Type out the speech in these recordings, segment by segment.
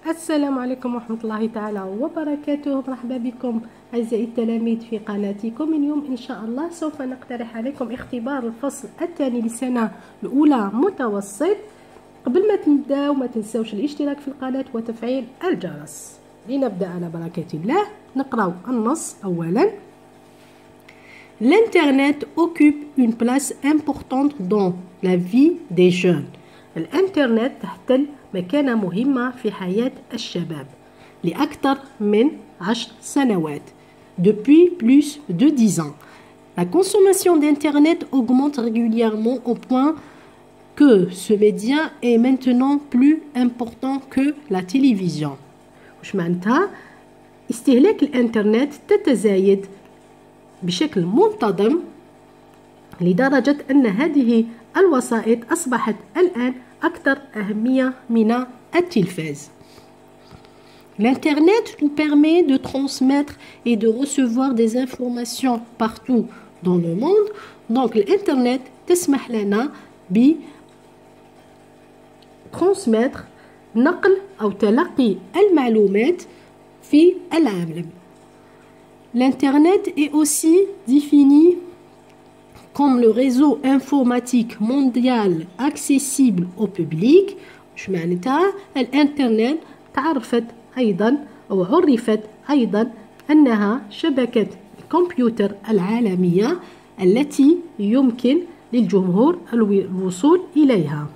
السلام عليكم ورحمة الله تعالى وبركاته. مرحبا بكم أعزائي التلاميذ في قناتكم. اليوم إن شاء الله سوف نقترح عليكم اختبار الفصل الثاني للسنة الأولى متوسط. قبل ما تبداو ما تنسوش الاشتراك في القناة وتفعيل الجرس. لنبدأ على بركة الله. نقرأ النص أولا. L'Internet occupe une place importante dans la vie des jeunes. الإنترنت تحتل مكانة مهمة في حياة الشباب لأكثر من 10 سنوات. Depuis plus de 10 ans. La consommation d'Internet augmente régulièrement au point que ce média est maintenant plus important que la télévision. وش معناتها؟ استهلاك الإنترنت تتزايد بشكل منتظم لدرجة أن هذه الوسائط أصبحت الآن أكثر أهمية من التلفاز. L'Internet nous permet de transmettre et de recevoir des informations partout dans le monde. Donc l'Internet تسمح لنا ب transmettre نقل أو تلقي المعلومات في العالم. L'Internet est aussi défini comme le réseau informatique mondial accessible au public. شو معناتها؟ الإنترنت تعرفت أيضا أو عرفت أيضا أنها شبكة الكمبيوتر العالمية التي يمكن للجمهور الوصول إليها.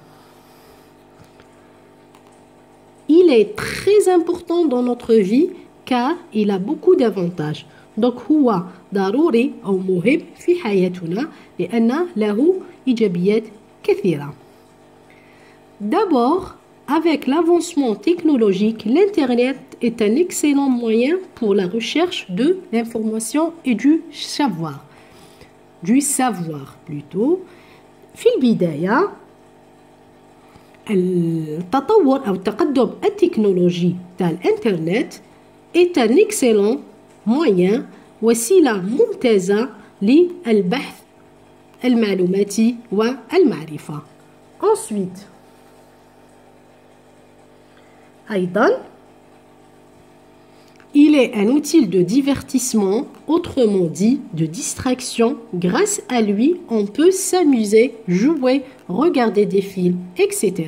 Il est très important dans notre vie car il a beaucoup d'avantages. Donc هو ضروري أو مهم في حياتنا لأن له إيجابيات كثيرة. D'abord, avec l'avancement technologique, l'Internet est un excellent moyen pour la recherche de l'information et du savoir. Du savoir plutôt. في البداية التطور أو التقدم التكنولوجي تاع الإنترنت est un excellent moyen وسيلة ممتازة للبحث المعلوماتي والمعرفة. Ensuite, أيضا il est un outil de divertissement, autrement dit de distraction. Grâce à lui, on peut s'amuser, jouer, regarder des films, etc.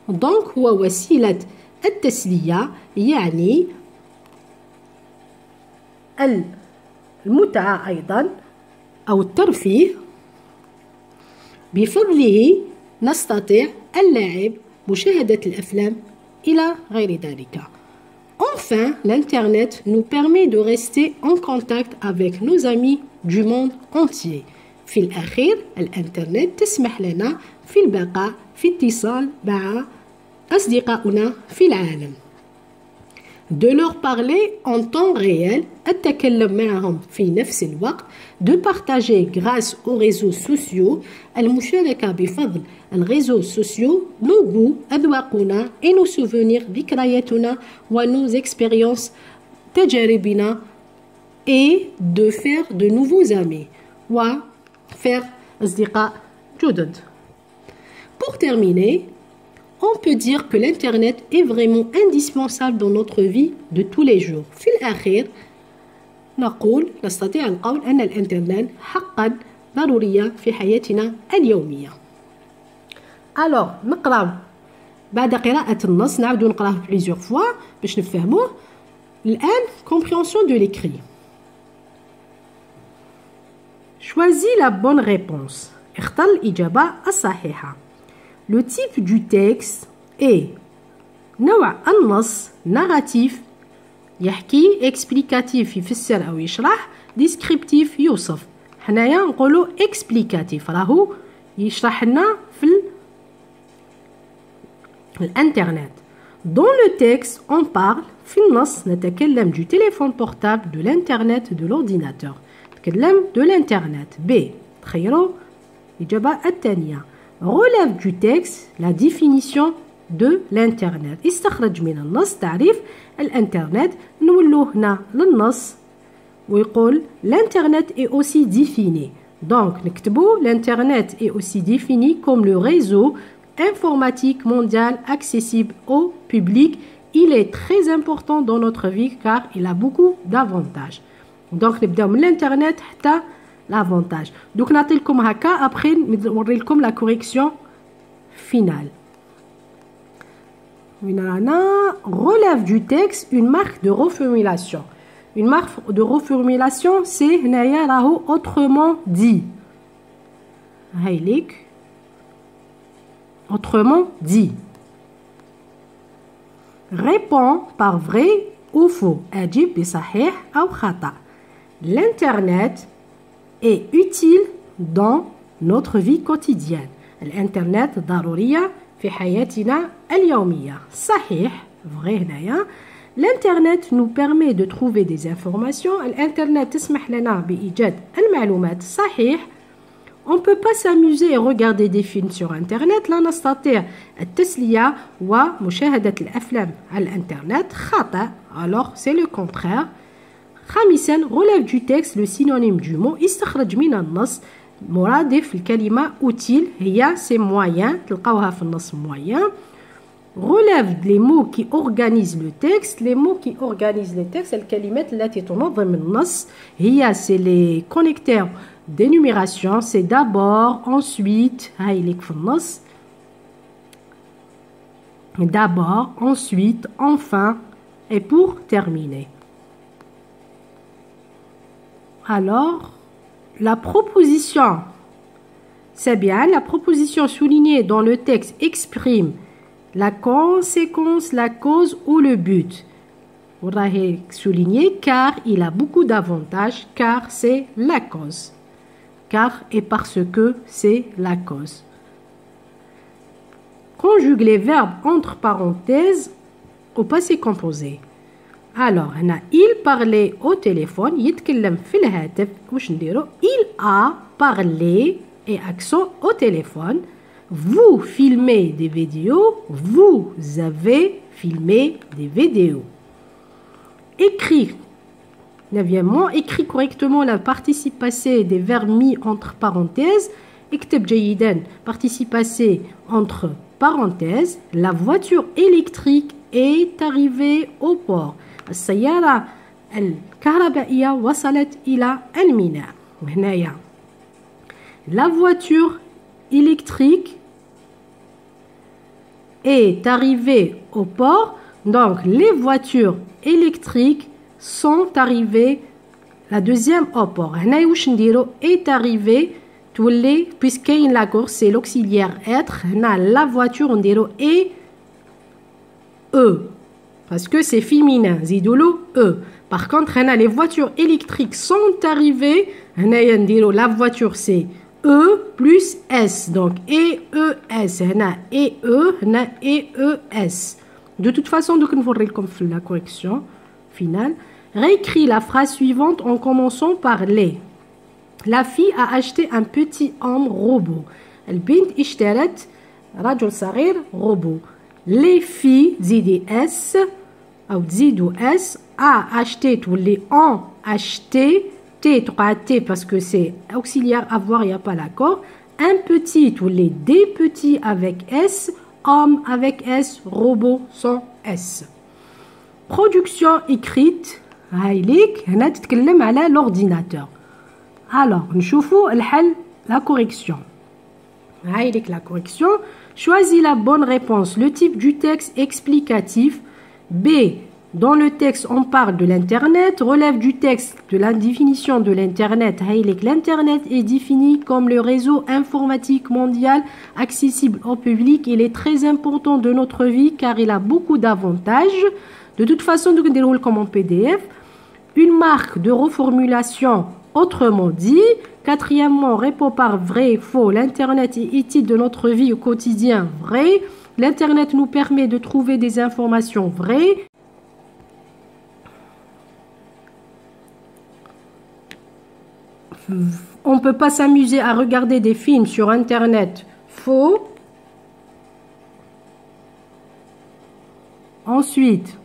Donc هو وسيلة التسلية يعني المتعة أيضا أو الترفيه. بفضله نستطيع اللعب مشاهدة الأفلام إلى غير ذلك. Enfin, l'Internet nous permet de rester en contact avec nos amis du monde entier. في الأخير الإنترنت تسمح لنا في البقاء في اتصال مع أصدقائنا في العالم. De leur parler en temps réel, التكلم معهم في نفس الوقت, de partager grâce aux réseaux sociaux, المشاركة بفضل الريزو سوسيو, nos goûts, أذواقنا et nos souvenirs, ذكرياتنا و nos expériences, تجاربنا, et de faire de nouveaux amis و faire أصدقاء جدد. Pour terminer, on peut dire que l'Internet est vraiment indispensable dans notre vie de tous les jours. في الأخير نستطيع القول أن الإنترنت حقا ضرورية في حياتنا اليومية. Alors نقرأ بعد قراءة النص نعود نقرأه plusieurs fois باش نفهموه. الآن compréhension de l'écrit. Choisis la bonne réponse. اختر الإجابة الصحيحة. Le type du texte est نوع النص narratif يحكي, explicatif يفسر أو يشرح, descriptif يوصف. حنايا نقولوا explicatif راهو يشرح لنا في الانترنت. Dans le texte on parle في النص نتكلم du téléphone portable, de l'internet, de l'ordinateur. نتكلم de l'internet. B. تخيروا الإجابة الثانية. Relève du texte la définition de l'Internet. استخرج من النص تعريف الإنترنت. نولو هنا للنص ويقول l'Internet est aussi défini. Donc نكتبو l'Internet est aussi défini comme le réseau informatique mondial accessible au public il est très important dans notre vie car il a beaucoup d'avantages. Donc نبداو من l'internet حتى l'avantage. Donc نعطيلكم هكا après نوريلكم la correction finale. Relève du texte une marque de reformulation. Une marque de reformulation c'est هنايا راهو autrement dit. هايليك autrement dit. Réponds par vrai ou faux. أجيب بصحيح أو خطأ. L'internet est utile dans notre vie quotidienne. الانترنت ضرورية في حياتنا اليومية. صحيح vrai هنايا. L'internet nous permet de trouver des informations. الانترنت تسمح لنا بإيجاد المعلومات. صحيح. On ne peut pas s'amuser et regarder des films sur internet. لا نستطيع التسلية ومشاهدة الأفلام على الانترنت. خطأ. Alors c'est le contraire. خامسا relève du texte le synonyme du mot استخرج من النص مرادف الكلمة utile هي c'est moyen تلقاوها في النص moyen. Relève les mots qui organisent le texte. Les mots qui organisent le texte الكلمات التي تنظم النص هي c'est les connecteurs d'énumération. C'est d'abord, ensuite هايليك في النص. D'abord, ensuite, enfin et pour terminer. Alors, la proposition, c'est bien, la proposition soulignée dans le texte exprime la conséquence, la cause ou le but. On va souligner car il a beaucoup d'avantages, car c'est la cause. Car et parce que c'est la cause. Conjugue les verbes entre parenthèses au passé composé. Alors, il parlait au téléphone, يتكلم في الهاتف. واش نديرو؟ Il a parlé et accent au téléphone. Vous filmez des vidéos. Vous avez filmé des vidéos. Écrit. Neuvièmement, écrit correctement le participe passé des verbes mis entre parenthèses. اكتب جيدا participe passé entre parenthèses. La voiture électrique est arrivée au port. السيارة الكهربائية وصلت إلى الميناء. هنايا la voiture électrique est arrivée au port. Donc les voitures électriques sont arrivées la deuxième au port. هنايا واش نديرو est arrivée تولي puisqu'il la course c'est l'auxiliaire être. هنا la voiture نديرو et parce que c'est féminin زيدولو par contre هنا les voitures électriques sont arrivées. هنايا نديرو la voiture c'est plus S. Donc EES. هنا هنا EES. De toute façon, donc nous verrons la correction finale. Réécris la phrase suivante en commençant par les. La fille a acheté un petit homme robot. البنت اشترت رجل صغير robot. Les filles تزيدي S أو تزيدو S. A acheté تولي ont acheté. T تقع T parce que c'est auxiliaire avoir, il n'y a pas l'accord. Un petit تولي des petits avec S. Homme avec S, robot sans S. Production écrite. هايليك هنا تتكلم على l'ordinateur. Alors, نشوفوا الحل la correction. هايليك la correction. Choisis la bonne réponse. Le type du texte explicatif. B. Dans le texte, on parle de l'Internet. Relève du texte de la définition de l'Internet. L'Internet est défini comme le réseau informatique mondial accessible au public. Il est très important de notre vie car il a beaucoup d'avantages. De toute façon, nous déroulons comme en PDF. Une marque de reformulation, autrement dit. Quatrièmement, répond par vrai, faux. L'Internet est utile de notre vie au quotidien. Vrai. L'Internet nous permet de trouver des informations vraies. On ne peut pas s'amuser à regarder des films sur Internet. Faux. Ensuite,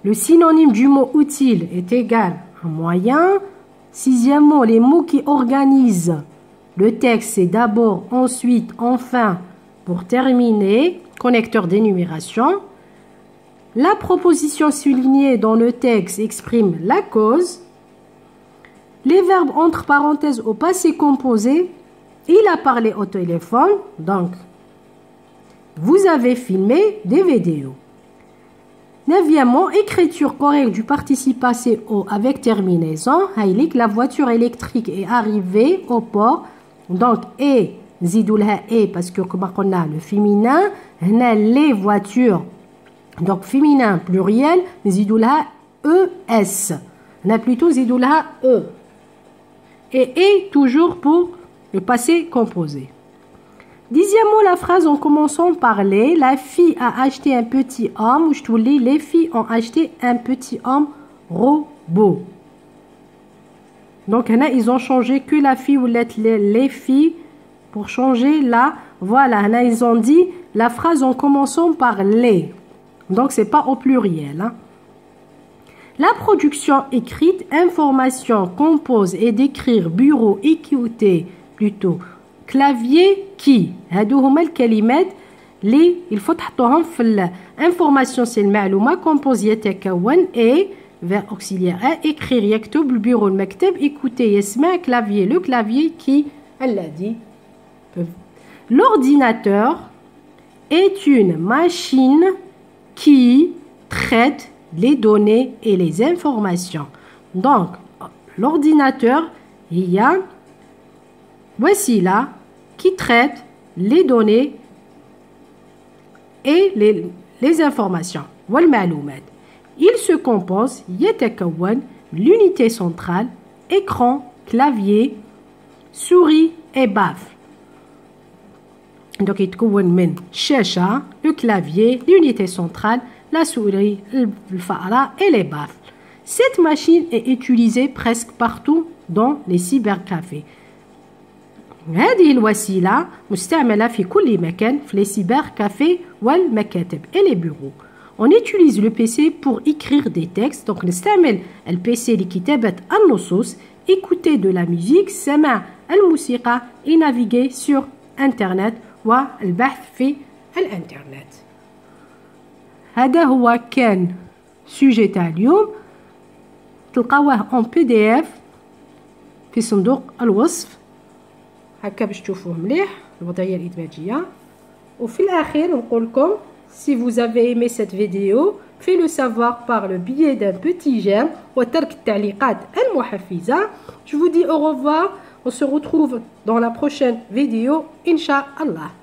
le synonyme du mot utile est égal à moyen. Sixièmement, les mots qui organisent le texte, c'est d'abord, ensuite, enfin, pour terminer, connecteur d'énumération. La proposition soulignée dans le texte exprime la cause. Les verbes entre parenthèses au passé composé. Il a parlé au téléphone. Donc, vous avez filmé des vidéos. 9e, écriture correcte du participe passé au avec terminaison. La voiture électrique est arrivée au port. Donc, et, zidulha et, parce que comme on a le féminin, on a les voitures. Donc, féminin pluriel, zidulha ES. On a plutôt zidulha E. Et toujours pour le passé composé. 10e, la phrase en commençant par les. La fille a acheté un petit homme. Ou je te lis, les filles ont acheté un petit homme robot. Donc, ils ont changé que la fille ou les filles pour changer là. Voilà, là, ils ont dit la phrase en commençant par les. Donc, ce n'est pas au pluriel. Hein. La production écrite, information, compose et décrire, bureau, écouter, plutôt, clavier, qui. هادو هما الكلمات اللي الفو تحطوهم في الانفورماسيون سي المعلومة compose يتكون et vers auxiliaire a écrire يكتب البيرو المكتب écouter يسمع clavier le clavier qui elle l'a dit. L'ordinateur est une machine qui traite les données et les informations. Donc, l'ordinateur, il y a voici là qui traite les données et les informations. Il se compose, يتكون, l'unité centrale, écran, clavier, souris et baffle. Donc, il يتكون من شاشة, le clavier, l'unité centrale, la souris, le phare et les baffles. Cette machine est utilisée presque partout dans les cybercafés. هذه الوسيلة مستعملة في كل مكان في les cybercafés والمكاتب et les bureaux. On utilise le PC pour écrire des textes. Donc نستعمل الPC لكتابة النصوص, écouter de la musique, سماع الموسيقى et naviguer sur Internet والبحث في الإنترنت. هذا هو كان سوجي تاع اليوم. تلقاوه en PDF في صندوق الوصف. هكا باش تشوفوه مليح الوضعية الإدماجية. وفي الأخير نقول لكم si vous avez aimé cette vidéo faites-le savoir par le biais d'un petit j'aime وترك التعليقات المحفزة. Je vous dis au revoir. On se retrouve dans la prochaine vidéo. Inch'Allah.